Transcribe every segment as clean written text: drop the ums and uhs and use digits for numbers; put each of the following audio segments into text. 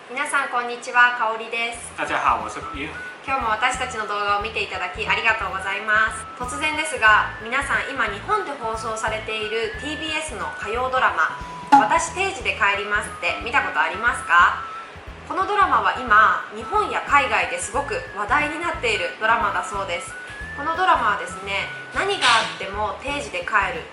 皆さんこんにちは、かおりです。大家好，我是于。今日も私たちの動画を見ていただきありがとうございます。突然ですが、皆さん今日本で放送されている TBS の火曜ドラマ「私定時で帰ります」って見たことありますか？このドラマは今日本や海外ですごく話題になっているドラマだそうです。このドラマはですね、何があっても定時で帰る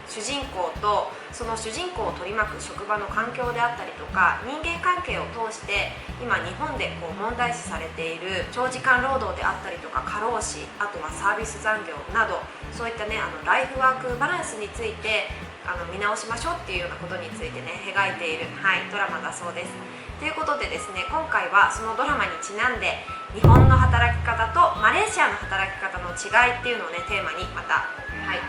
主人公とその主人公を取り巻く職場の環境であったりとか人間関係を通して今日本で問題視されている長時間労働であったりとか過労死、あとはサービス残業などそういったねライフワークバランスについて見直しましょうっていうようなことについてね描いている、ドラマだそうです。ということでですね、今回はそのドラマにちなんで日本の働き方とマレーシアの働き方の違いっていうのをねテーマにまた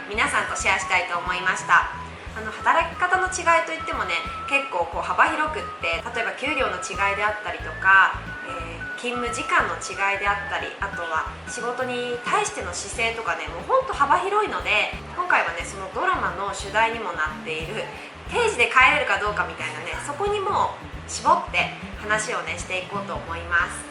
皆さんとシェアしたいと思いました。働き方の違いといってもね結構幅広くって、例えば給料の違いであったりとか、勤務時間の違いであったり、あとは仕事に対しての姿勢とかね、もうほんと幅広いので、今回はねそのドラマの主題にもなっている定時で帰れるかどうかみたいなね、そこにも絞って話をねしていこうと思います。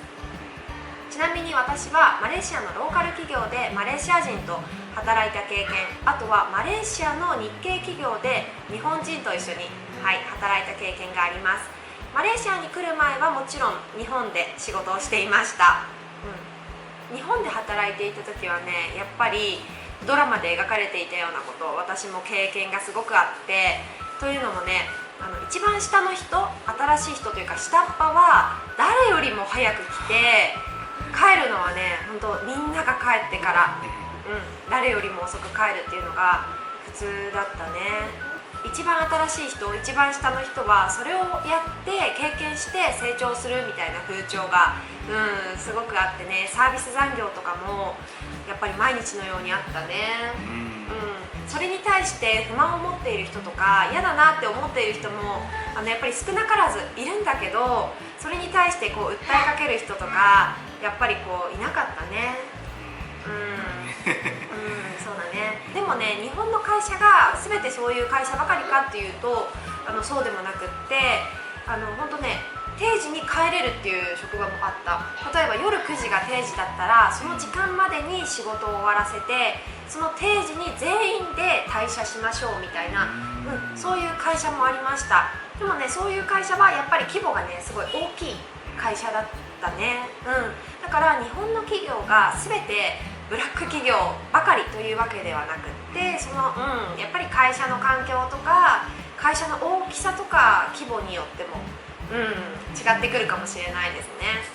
ちなみに私はマレーシアのローカル企業でマレーシア人と働いた経験、あとはマレーシアの日系企業で日本人と一緒に、働いた経験があります。マレーシアに来る前はもちろん日本で仕事をしていました、日本で働いていた時はねやっぱりドラマで描かれていたようなことを私も経験がすごくあって、というのもね一番下の人、新しい人というか下っ端は誰よりも早く来て、帰るのはね本当みんなが帰ってから、誰よりも遅く帰るっていうのが普通だったね。一番新しい人、一番下の人はそれをやって経験して成長するみたいな風潮が、すごくあってね、サービス残業とかもやっぱり毎日のようにあったね。それに対して不満を持っている人とか嫌だなって思っている人もやっぱり少なからずいるんだけど、それに対して訴えかける人とかやっぱりいなかったね。そうだね。でもね、日本の会社が全てそういう会社ばかりかっていうとそうでもなくって、本当ね定時に帰れるっていう職場もあった。例えば夜9時が定時だったらその時間までに仕事を終わらせて、その定時に全員で退社しましょうみたいな、そういう会社もありました。でもねそういう会社はやっぱり規模がねすごい大きい会社だったね。だから日本の企業が全てブラック企業ばかりというわけではなくって、やっぱり会社の環境とか会社の大きさとか規模によっても違ってくるかもしれないですね。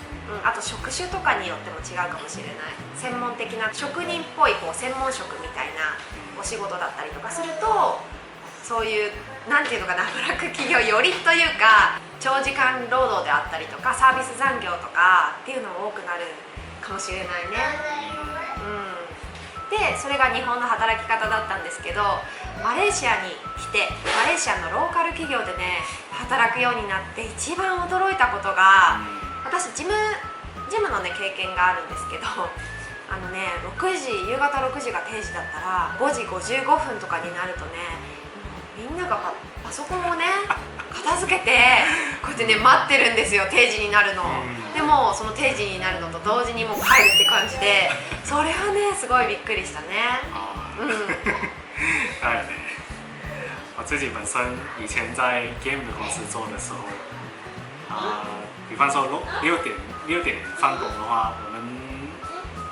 あと職種とかによっても違うかもしれない。専門的な職人っぽい専門職みたいなお仕事だったりとかすると、そういうなんていうのかな、ブラック企業よりというか長時間労働であったりとかサービス残業とかっていうのも多くなるかもしれないね。でそれが日本の働き方だったんですけど、マレーシアに来てマレーシアのローカル企業でね働くようになって一番驚いたことが、私ジムのね経験があるんですけど、夕方6時が定時だったら5時55分とかになるとね、みんながパソコンをね片付けてこうやってね待ってるんですよ、定時になるの。でもその定時になるのと同時にもう帰るって感じで、それはねすごいびっくりしたね。我自己本身以前在 game 的公司做的时候，比方说六点放工的话，我们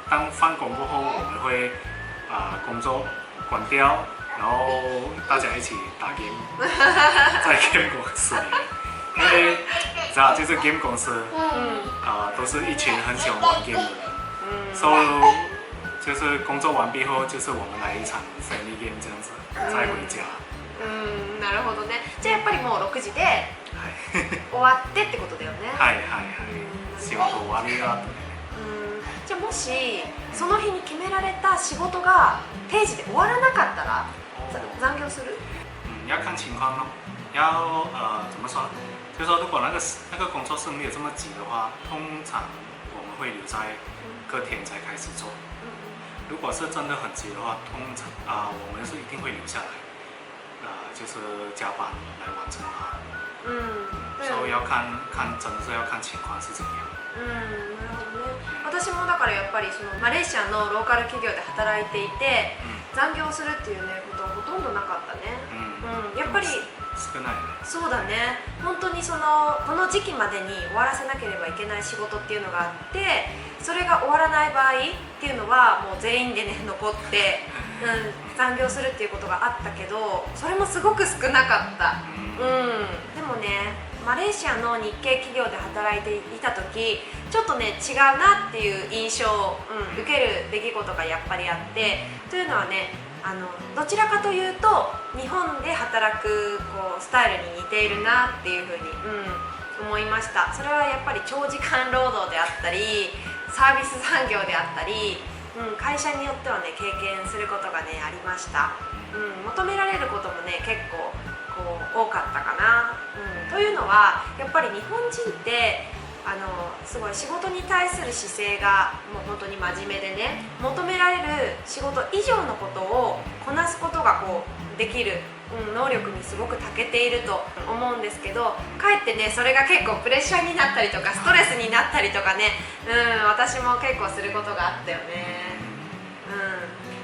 当放工过后，我们会工作关掉，然后大家一起打 game， 在 game 公司里面。因为你知道，就是 game 公司，都是一群很喜欢玩 game 的人，所以就是工作完毕後，就是我们来一場 friendly game 這樣子，再回家。なるほどね。じゃあやっぱりもう6時で終わってってことだよね。仕事終わりが後で。じゃあもしその日に決められた仕事が定時で終わらなかったら残業する？要看情况咯。要怎么说呢？就是说，如果那个工作是没有这么急的话，通常我们会留在隔天才开始做。如果是真的很急的话，通常我们是一定会留下来，就是加班来完成它。所以要看真的是要看情况是怎样。なるほどね。私もだからやっぱりそのマレーシアのローカル企業で働いていて、残業するっていうねことはほとんどなかったね。やっぱり少ないね。そうだね。本当にこの時期までに終わらせなければいけない仕事っていうのがあって、それが終わらない場合っていうのはもう全員でね残って、残業するっていうことがあったけど、それもすごく少なかった。でもね、マレーシアの日系企業で働いていた時、ちょっとね違うなっていう印象を、受ける出来事がやっぱりあって、というのはね、どちらかというと日本で働くスタイルに似ているなっていうふうに、思いました。それはやっぱり長時間労働であったりサービス産業であったり、会社によってはね経験することがねありました。求められることもね結構多かったかな。というのはやっぱり日本人ってすごい仕事に対する姿勢がもう本当に真面目でね、求められる仕事以上のことをこなすことができる、能力にすごく長けていると思うんですけど、かえってねそれが結構プレッシャーになったりとかストレスになったりとかね、私も結構することがあったよね。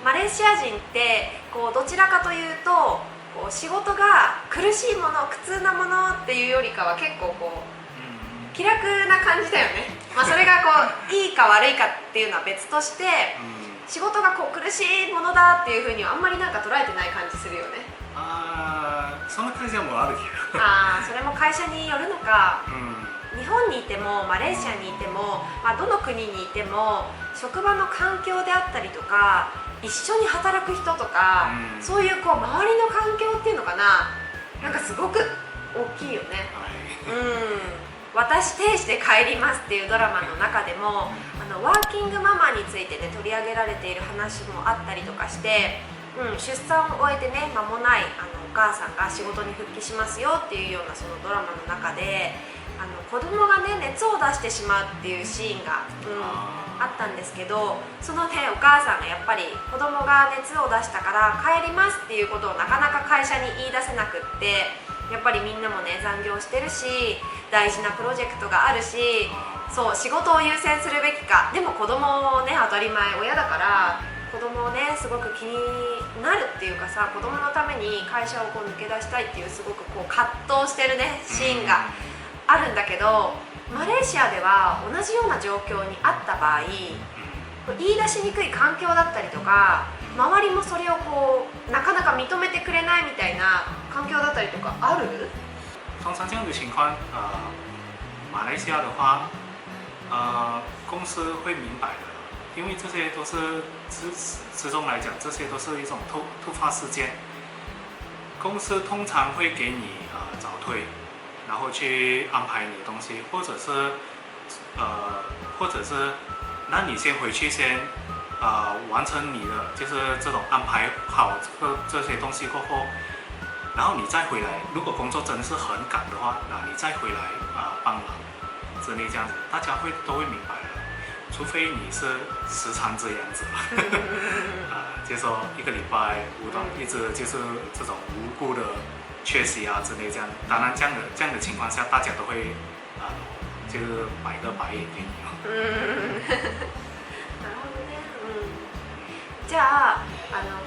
マレーシア人ってどちらかというと仕事が苦しいもの苦痛なものっていうよりかは結構気楽な感じだよね。それがいいか悪いかっていうのは別として、仕事が苦しいものだっていうふうにはあんまりなんか捉えてない感じするよね。そんな会社もあるけど。それも会社によるのか。日本にいてもマレーシアにいても、どの国にいても職場の環境であったりとか一緒に働く人とか、そういう周りの環境っていうのかな、なんかすごく大きいよね。私定時で帰りますっていうドラマの中でもワーキングママについてね取り上げられている話もあったりとかして、出産を終えてね間もないお母さんが仕事に復帰しますよっていうようなそのドラマの中で子供がね熱を出してしまうっていうシーンが、あったんですけど、そのねお母さんがやっぱり子供が熱を出したから帰りますっていうことをなかなか会社に言い出せなくって、やっぱりみんなもね残業してるし大事なプロジェクトがあるし、そう仕事を優先するべきか、でも子供をね当たり前親だから子供をねすごく気になるっていうかさ、子供のために会社を抜け出したいっていうすごく葛藤してるねシーンがあるんだけど、マレーシアでは同じような状況にあった場合、言い出しにくい環境だったりとか周りもそれをなかなか認めてくれないみたいな環境だったりとかある？通常这样的情况，马来西亚的话，公司会明白的，因为这些都是之中来讲，这些都是一种突发事件。公司通常会给你早退，然后去安排你的东西，或者是让你先回去先完成你的就是这种安排好这些东西过后。然后你再回来，如果工作真的是很赶的话，那你再回来帮忙之类这样子，大家都会明白的，除非你是时常这样子就说一个礼拜一直就是这种无故的缺席之类这样。当然这样的情况下，大家都会就是摆个白眼给你なるほどね。じゃあ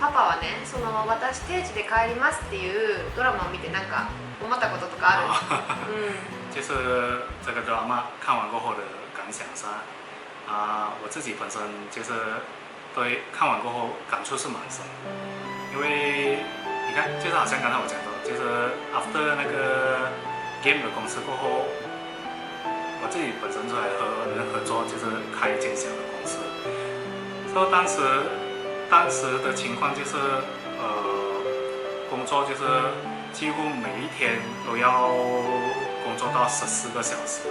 パパはね私定時で帰りますっていうドラマを見てなんか思ったこととかある？就是这个 drama 看完过后的感想是我自己本身就是对看完过后感触是蛮深，因为你看就是好像刚才我讲的，就是 after 那个 game 的公司过后，我自己本身出来和人合作，就是开一间小的公司，所以当时的情况就是工作就是几乎每一天都要工作到14个小时，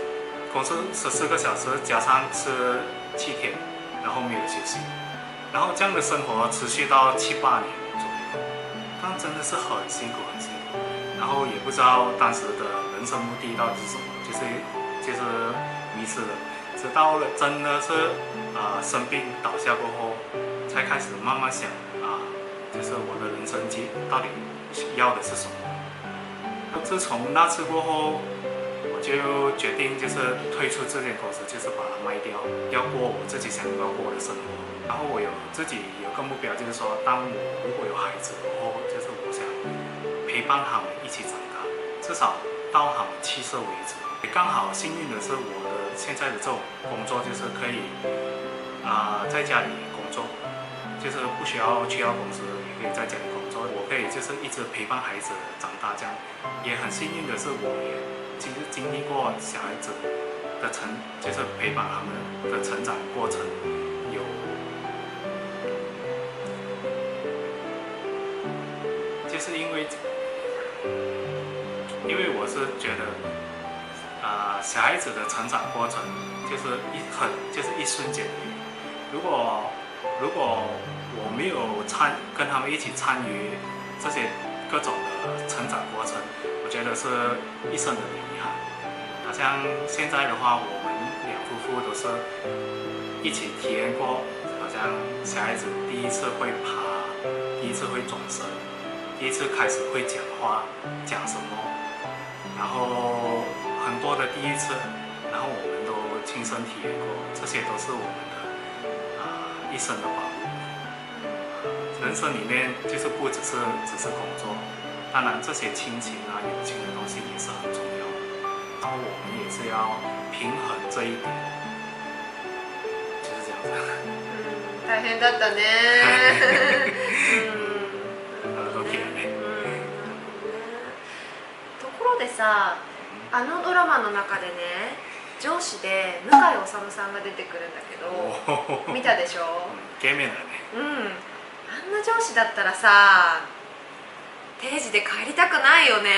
工作14个小时加上吃7天，然后没有休息，然后这样的生活持续到7、8年左右，但真的是很辛苦很辛苦，然后也不知道当时的人生目的到底是什么，就是迷失了，直到了真的是生病倒下过后，才开始慢慢想就是我的人生到底要的是什么。自从那次过后，我我就决定就是退出这间公司，就是把它卖掉，要过我自己想要过的生活。然后我自己有个目标，就是说，当我如果有孩子后，就是我想陪伴他们一起长大，至少到他们70为止。也刚好幸运的是，我的现在的这种工作就是可以在家里工作，就是不需要去到公司，也可以在家里工作。我可以就是一直陪伴孩子长大，这样也很幸运的是，我也其实经历过小孩子的就是陪伴他们的成长过程，就是因为我是觉得，小孩子的成长过程就是一瞬间而已。如果我没有跟他们一起参与这些各种的成长过程，我觉得是一生的遗憾。好像现在的话，我们两夫妇都是一起体验过，好像小孩子第一次会爬，第一次会转身，第一次开始会讲话，讲什么，然后很多的第一次，然后我们都亲身体验过，这些都是我们的一生的宝物。人生里面就是不只是工作，当然这些亲情友情的东西也是很重要的，然后我们也是要平衡这一点，就是这样子。大変だったね。ところでさ、あのドラマの中でね、上司で向井理さんが出てくるんだけど、見たでしょ？イケメンだね。あんな上司だったらさ、定時で帰りたくないよね。